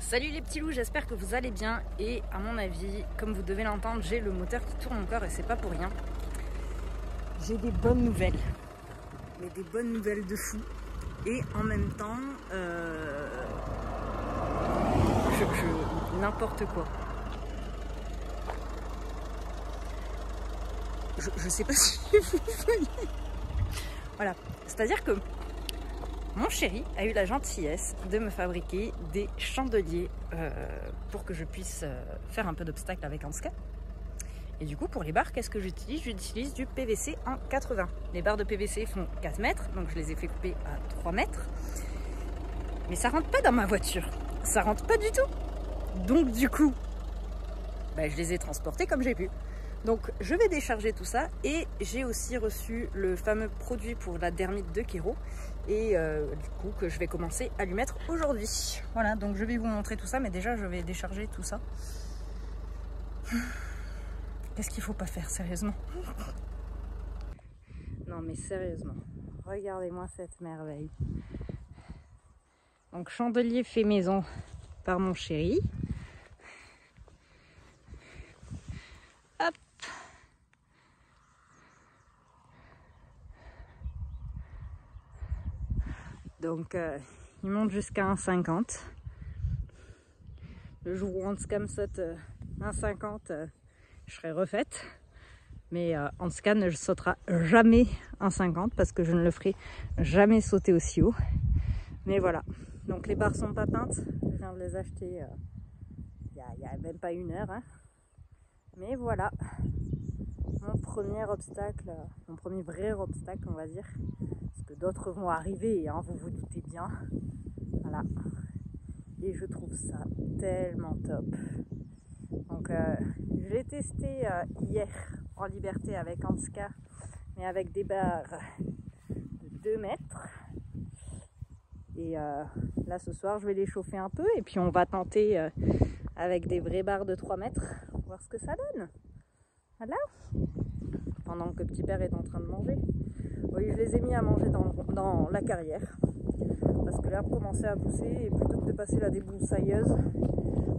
Salut les petits loups, j'espère que vous allez bien et à mon avis, comme vous devez l'entendre, j'ai le moteur qui tourne encore et c'est pas pour rien. J'ai des bonnes nouvelles, mais des bonnes nouvelles de fou et en même temps, n'importe quoi. Je sais pas si vous voyez. Voilà, c'est-à-dire que mon chéri a eu la gentillesse de me fabriquer des chandeliers pour que je puisse faire un peu d'obstacle avec Anska. Et du coup, pour les barres, qu'est-ce que j'utilise? J'utilise du PVC en 80. Les barres de PVC font 4 mètres, donc je les ai fait couper à 3 mètres. Mais ça rentre pas dans ma voiture. Ça rentre pas du tout. Donc du coup, je les ai transportés comme j'ai pu. Donc je vais décharger tout ça et j'ai aussi reçu le fameux produit pour la dermite de Kero et du coup que je vais commencer à lui mettre aujourd'hui. Voilà, donc je vais vous montrer tout ça, mais déjà je vais décharger tout ça. Qu'est-ce qu'il faut pas faire, sérieusement? Non mais sérieusement, regardez-moi cette merveille. Donc chandelier fait maison par mon chéri. Hop. Donc il monte jusqu'à 1,50. Le jour où Anska me saute 1,50, je serai refaite. Mais Anska ne sautera jamais 1,50 parce que je ne le ferai jamais sauter aussi haut. Mais voilà, donc les barres sont pas peintes. Je viens de les acheter il y a même pas une heure. Hein. Mais voilà, mon premier obstacle, mon premier vrai obstacle on va dire. Parce que d'autres vont arriver, hein, vous vous doutez bien. Voilà. Et je trouve ça tellement top. Donc je l'ai testé hier en liberté avec Anska, mais avec des barres de 2 mètres. Et là ce soir je vais les chauffer un peu et puis on va tenter avec des vraies barres de 3 mètres, voir ce que ça donne. Voilà. Pendant que petit père est en train de manger. Oui, je les ai mis à manger dans la carrière. Parce que l'herbe commençait à pousser et plutôt que de passer la débroussailleuse,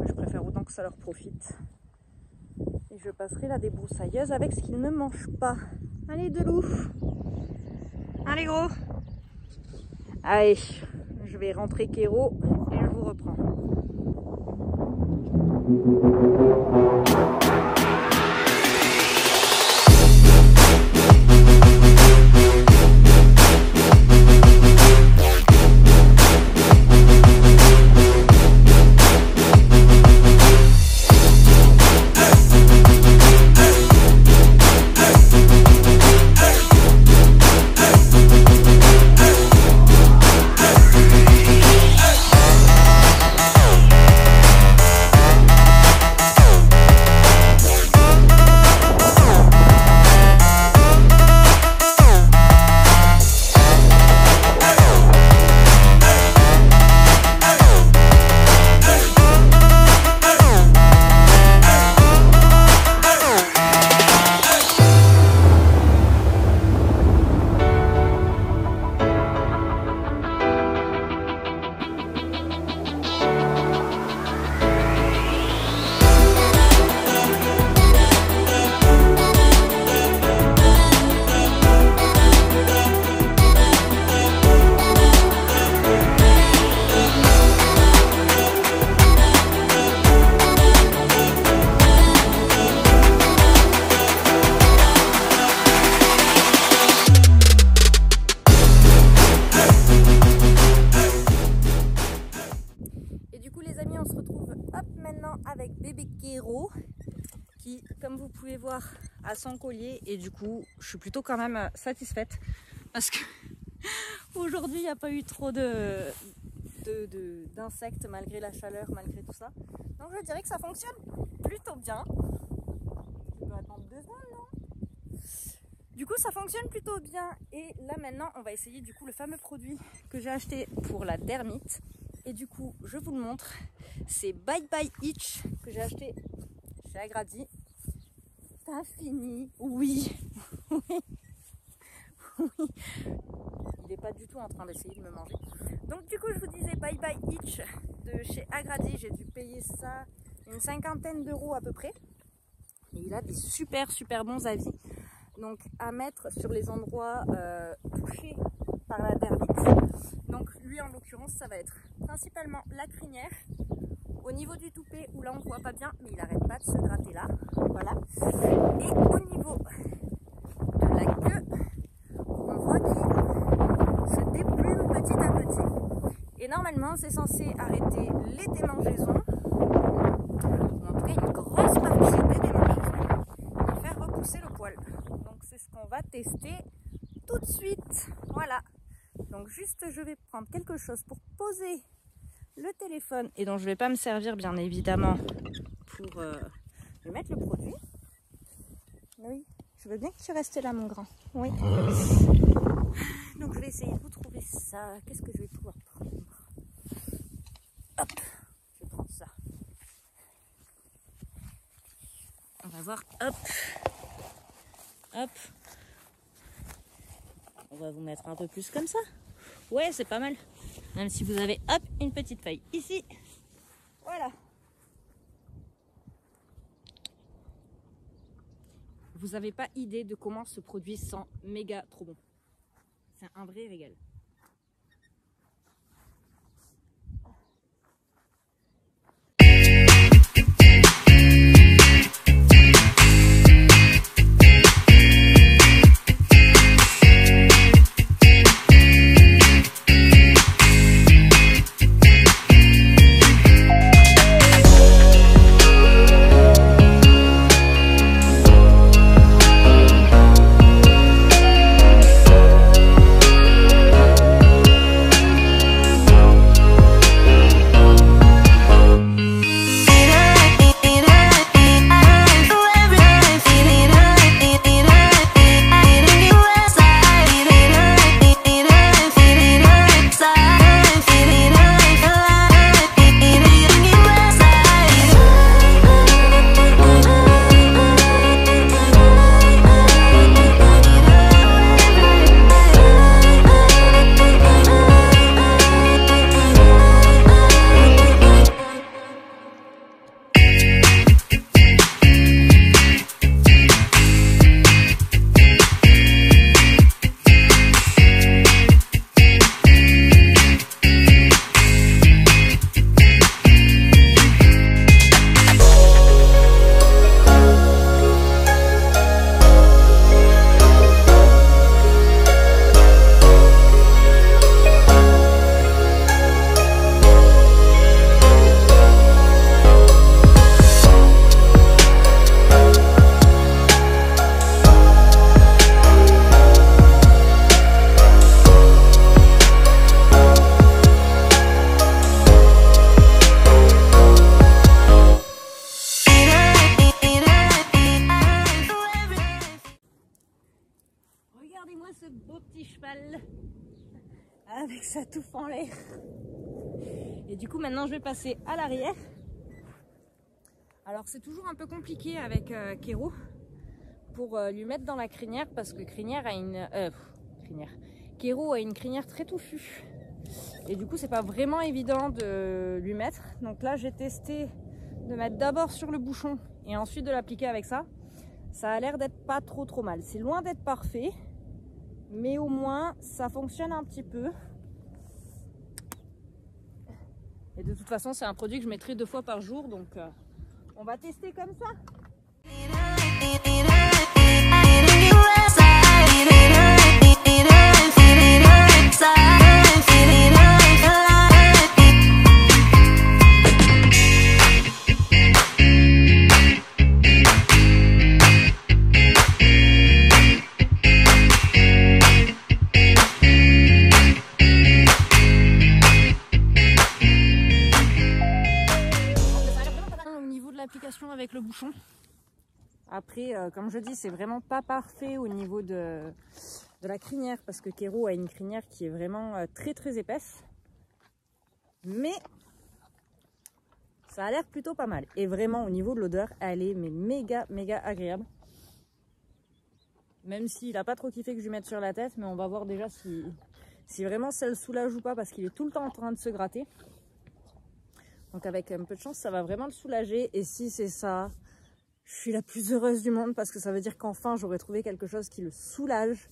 je préfère autant que ça leur profite. Et je passerai la débroussailleuse avec ce qu'ils ne mangent pas. Allez, de loup. Allez, gros. Allez, je vais rentrer Kero et je vous reprends. Avec bébé Kero qui, comme vous pouvez voir, a son collier et du coup je suis plutôt quand même satisfaite parce que aujourd'hui il n'y a pas eu trop d'insectes malgré la chaleur, malgré tout ça, donc je dirais que ça fonctionne plutôt bien. Je peux attendre 2 secondes, non? Du coup ça fonctionne plutôt bien et là maintenant on va essayer du coup le fameux produit que j'ai acheté pour la dermite. Et du coup, je vous le montre, c'est Bye Bye Itch que j'ai acheté chez Agradi. Ça finit, oui, oui, oui. il n'est pas du tout en train d'essayer de me manger. Donc du coup je vous disais bye bye Itch de chez Agradi. J'ai dû payer ça une 50aine d'euros à peu près. Et il a des super bons avis. Donc à mettre sur les endroits touchés par la dermite. Donc lui en l'occurrence ça va être principalement la crinière. Au niveau du toupet où là on ne voit pas bien mais il arrête pas de se gratter là. Voilà. Et au niveau de la queue, on voit qu'il se déplume petit à petit. Et normalement c'est censé arrêter les démangeaisons. En tout cas une grosse partie des démangeaisons. Et faire repousser le poil. Donc c'est ce qu'on va tester tout de suite. Voilà. Donc juste je vais prendre quelque chose pour poser le téléphone et dont je ne vais pas me servir bien évidemment pour mettre le produit. Oui, je veux bien que tu restes là mon grand. Oui. Donc je vais essayer de vous trouver ça. Qu'est-ce que je vais pouvoir prendre? Hop, je vais prendre ça. On va voir, hop, hop. On va vous mettre un peu plus comme ça. Ouais, c'est pas mal. Même si vous avez, hop, une petite feuille ici. Voilà. Vous n'avez pas idée de comment ce produit sent méga trop bon. C'est un vrai régal. Regardez-moi ce beau petit cheval avec sa touffe en l'air. Et du coup maintenant je vais passer à l'arrière. Alors c'est toujours un peu compliqué avec Kero pour lui mettre dans la crinière parce que Kero a une crinière très touffue. Et du coup c'est pas vraiment évident de lui mettre. Donc là j'ai testé de mettre d'abord sur le bouchon et ensuite de l'appliquer avec ça. Ça a l'air d'être pas trop mal. C'est loin d'être parfait. Mais au moins ça fonctionne un petit peu. Et de toute façon c'est un produit que je mettrai 2 fois par jour. Donc on va tester comme ça. Avec le bouchon. Après, comme je dis, c'est vraiment pas parfait au niveau de la crinière parce que Kero a une crinière qui est vraiment très épaisse. Mais ça a l'air plutôt pas mal. Et vraiment, au niveau de l'odeur, elle est méga agréable. Même s'il n'a pas trop kiffé que je lui mette sur la tête, mais on va voir déjà si vraiment ça le soulage ou pas, parce qu'il est tout le temps en train de se gratter. Donc avec un peu de chance, ça va vraiment le soulager. Et si c'est ça, je suis la plus heureuse du monde, parce que ça veut dire qu'enfin j'aurai trouvé quelque chose qui le soulage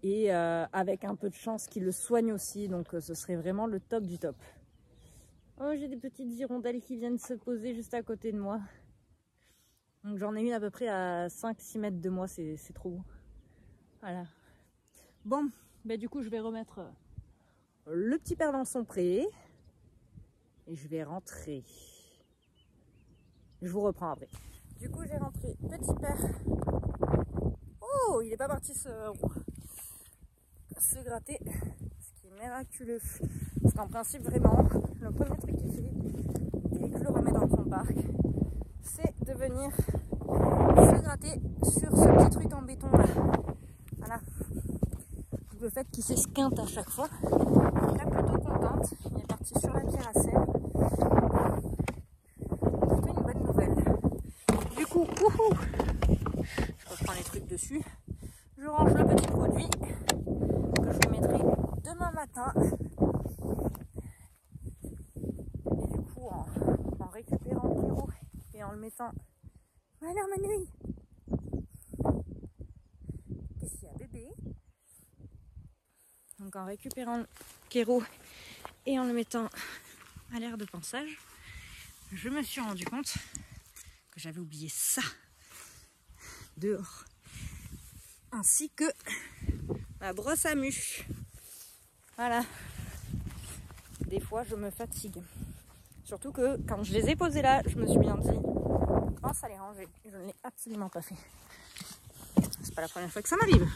et avec un peu de chance qui le soigne aussi. Donc ce serait vraiment le top du top. Oh, j'ai des petites hirondelles qui viennent se poser juste à côté de moi. Donc j'en ai une à peu près à 5-6 mètres de moi, c'est trop beau. Voilà. Bon, bah du coup je vais remettre le petit père dans son pré. Et je vais rentrer. Je vous reprends après. Du coup j'ai rentré petit père. Oh, il n'est pas parti se gratter. Ce qui est miraculeux. Parce qu'en principe vraiment, le premier truc qu'il fait, dès que je le remets dans son parc, c'est de venir se gratter sur ce petit truc en béton là. Voilà. Le fait qu'il s'esquinte à chaque fois, je suis plutôt contente. Il est parti sur la pierre à sel. C'est une bonne nouvelle. Du coup, je reprends les trucs dessus. Je range le petit produit que je mettrai demain matin. Et du coup, en récupérant le bureau et en le mettant... Alors Manouille, qu'est-ce qu'il y a bébé? Donc en récupérant le kéro et en le mettant à l'air de pansage, je me suis rendu compte que j'avais oublié ça dehors, ainsi que ma brosse à mûche. Voilà, des fois je me fatigue, surtout que quand je les ai posés là, je me suis bien dit pense à les ranger, je ne l'ai absolument pas fait. C'est pas la première fois que ça m'arrive.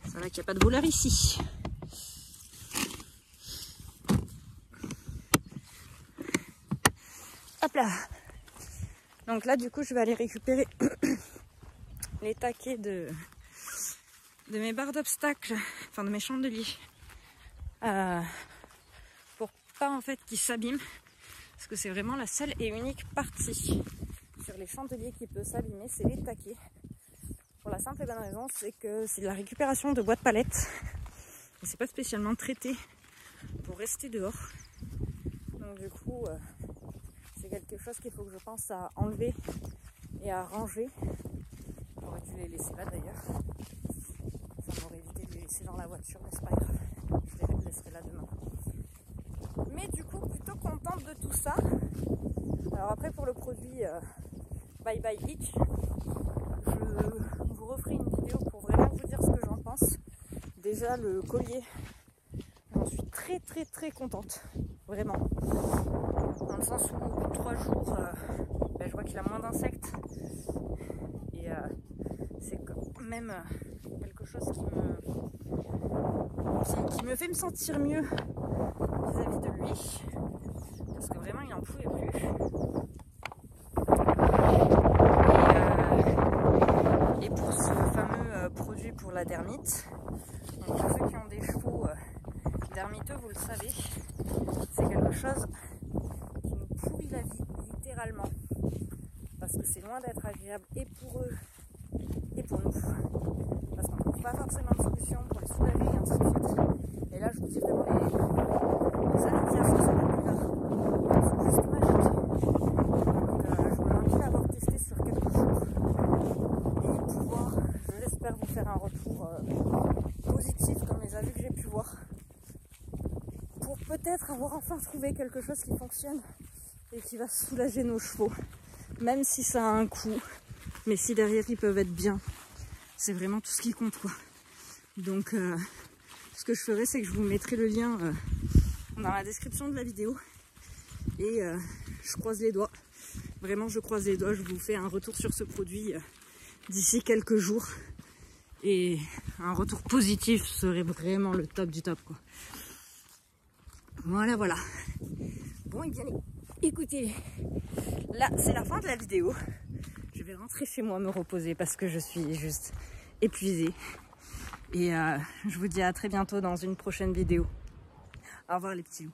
C'est vrai qu'il n'y a pas de voleur ici. Hop là. Donc là du coup je vais aller récupérer les taquets de mes barres d'obstacles, enfin de mes chandeliers, pour pas en fait qu'ils s'abîment, parce que c'est vraiment la seule et unique partie sur les chandeliers qui peut s'abîmer, c'est les taquets. Pour la simple et bonne raison, c'est que c'est de la récupération de bois de palettes et c'est pas spécialement traité pour rester dehors. Donc du coup c'est quelque chose qu'il faut que je pense à enlever et à ranger. J'aurais dû les laisser là d'ailleurs, ça m'aurait évité de les laisser dans la voiture, mais c'est pas grave, je les laisserai là demain. Mais du coup plutôt contente de tout ça. Alors après pour le produit Bye Bye Itch, je vous referai une vidéo pour vraiment vous dire ce que j'en pense. Déjà le collier, j'en suis très contente, vraiment. Dans le sens où au bout de 3 jours, je vois qu'il a moins d'insectes. Et c'est quand même quelque chose qui me fait me sentir mieux vis-à-vis de lui. Parce que vraiment il n'en pouvait plus. Et pour ce fameux produit pour la dermite, donc pour ceux qui ont des chevaux dermiteux, vous le savez, c'est quelque chose qui nous pourrit la vie, littéralement. Parce que c'est loin d'être agréable et pour eux et pour nous. Parce qu'on ne trouve pas forcément de solution pour les soulager et ainsi de suite. Et là, je vous dis vraiment, les allégations sont populaires. Elles sont juste magiques. Donc, je me manquais d'avoir testé sur quelques jours. Et pouvoir, je l'espère, vous faire un retour positif dans les avis que j'ai pu voir. Pour peut-être avoir enfin trouvé quelque chose qui fonctionne et qui va soulager nos chevaux. Même si ça a un coût, mais si derrière ils peuvent être bien, c'est vraiment tout ce qui compte, quoi. Donc ce que je ferai, c'est que je vous mettrai le lien dans la description de la vidéo et je croise les doigts, vraiment je croise les doigts, je vous fais un retour sur ce produit d'ici quelques jours et un retour positif serait vraiment le top du top, quoi. Voilà. Bon, et bien écoutez, là c'est la fin de la vidéo. Je vais rentrer chez moi me reposer parce que je suis juste épuisée. Et je vous dis à très bientôt dans une prochaine vidéo. Au revoir les petits loups.